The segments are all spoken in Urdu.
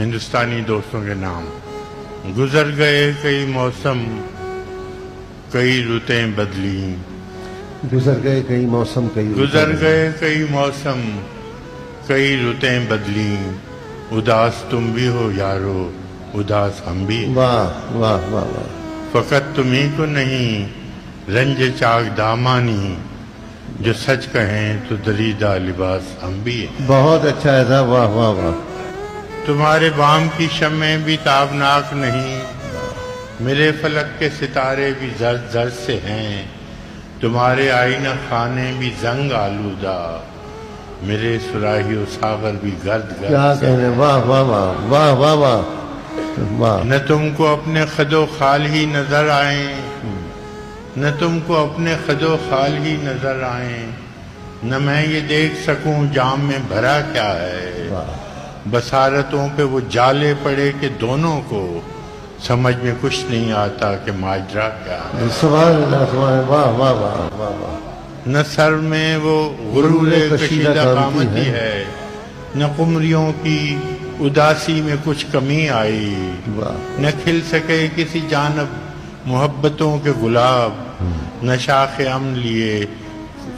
ہندوستانی دوستوں کے نام۔ گزر گئے کئی موسم، کئی رتیں بدلیں، گزر گئے کئی موسم گزر گئے کئی موسم، کئی رتیں بدلیں، اداس تم بھی ہو یارو، اداس ہم بھی، واہ واہ واہ واہ، فقط تمہیں کو نہیں رنج چاک دامانی، جو سچ کہیں تو دریدہ لباس ہم بھی ہیں۔ بہت اچھا ہے صاحب، واہ واہ واہ۔ تمہارے بام کی شمعیں بھی تابناک نہیں، میرے فلک کے ستارے بھی زرد زرد سے ہیں، تمہارے آئینہ خانے بھی زنگ آلودہ، میرے صراحی و ساغر بھی گرد گرد کیا سے کہنے، واہ واہ واہ واہ واہ واہ واہ۔ نہ تم کو اپنے خد و خال ہی نظر آئیں، نہ تم کو اپنے خد و خال ہی نظر آئیں، نہ میں یہ دیکھ سکوں جام میں بھرا کیا ہے، بصارتوں پہ وہ جالے پڑے کہ دونوں کو سمجھ میں کچھ نہیں آتا کہ ماجرا کیا ہے۔ سبحان اللہ، سبحان اللہ، واہ واہ واہ واہ واہ۔ نہ سر میں وہ غرور کشیدہ قامتی ہے، نہ قمریوں کی اداسی میں کچھ کمی آئی، نہ کھل سکے کسی جانب محبتوں کے گلاب، نہ شاخ امن لیے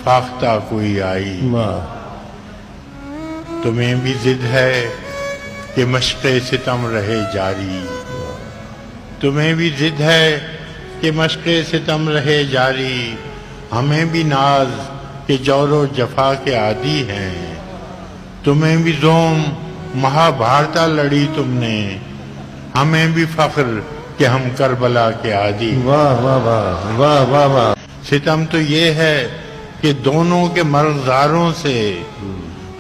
فاختہ کوئی آئی۔ تمہیں بھی ضد ہے کہ مشق ستم رہے جاری، تمہیں بھی ضد ہے کہ مشق ستم رہے جاری، ہمیں بھی ناز کہ جور و جفا کے عادی ہیں، تمہیں بھی زوم مہا بھارتا لڑی تم نے، ہمیں بھی فخر کہ ہم کربلا کے عادی ہیں۔ واہ واہ واہ واہ واہ واہ۔ ستم تو یہ ہے کہ دونوں کے مرغزاروں سے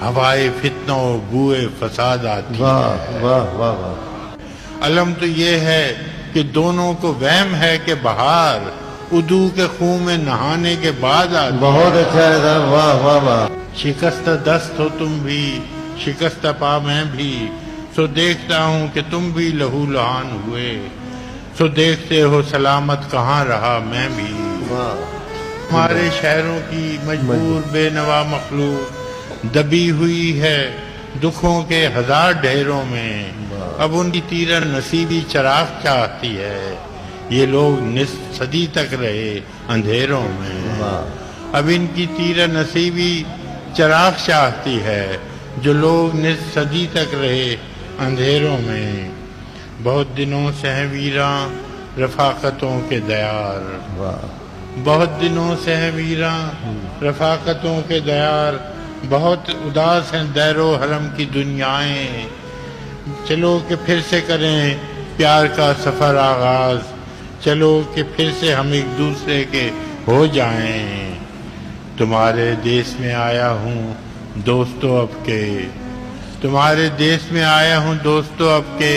ہوائے فتنہ و بوئے فساد آتی ہے، واہ واہ واہ واہ۔ علم تو یہ ہے کہ دونوں کو وہم ہے کہ بہار ادو کے خون میں نہانے کے بعد آتی ہے۔ بہت اچھا ہے صاحب، واہ واہ واہ۔ شکستہ دست ہو تم بھی، شکستہ پا میں بھی، سو دیکھتا ہوں کہ تم بھی لہو لہان ہوئے، سو دیکھتے ہو سلامت کہاں رہا میں بھی۔ ہمارے شہروں کی مجبور بے نوا مخلوق دبی ہوئی ہے دکھوں کے ہزار ڈھیروں میں، اب ان کی تیرہ نصیبی چراغ چاہتی ہے، یہ لوگ نصف صدی تک رہے اندھیروں میں، اب ان کی تیرہ نصیبی چراغ چاہتی ہے، جو لوگ نصف صدی تک رہے اندھیروں میں، بہت دنوں سے ہیں ویراں رفاقتوں کے دیار، بہت دنوں سے ہیں ویراں رفاقتوں کے دیار، بہت اداس ہیں دیر و حرم کی دنیائیں، چلو کہ پھر سے کریں پیار کا سفر آغاز، چلو کہ پھر سے ہم ایک دوسرے کے ہو جائیں، تمہارے دیس میں آیا ہوں دوستو اب کے، تمہارے دیس میں آیا ہوں دوستو اب کے،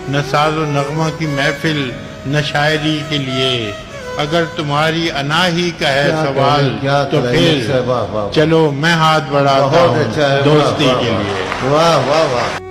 نہ ساز و نغمہ کی محفل نہ شاعری کے لیے، اگر تمہاری انا ہی کا ہے سوال تو پھر چلو میں ہاتھ بڑھاتا ہوں دوستی کے لیے۔ واہ واہ واہ۔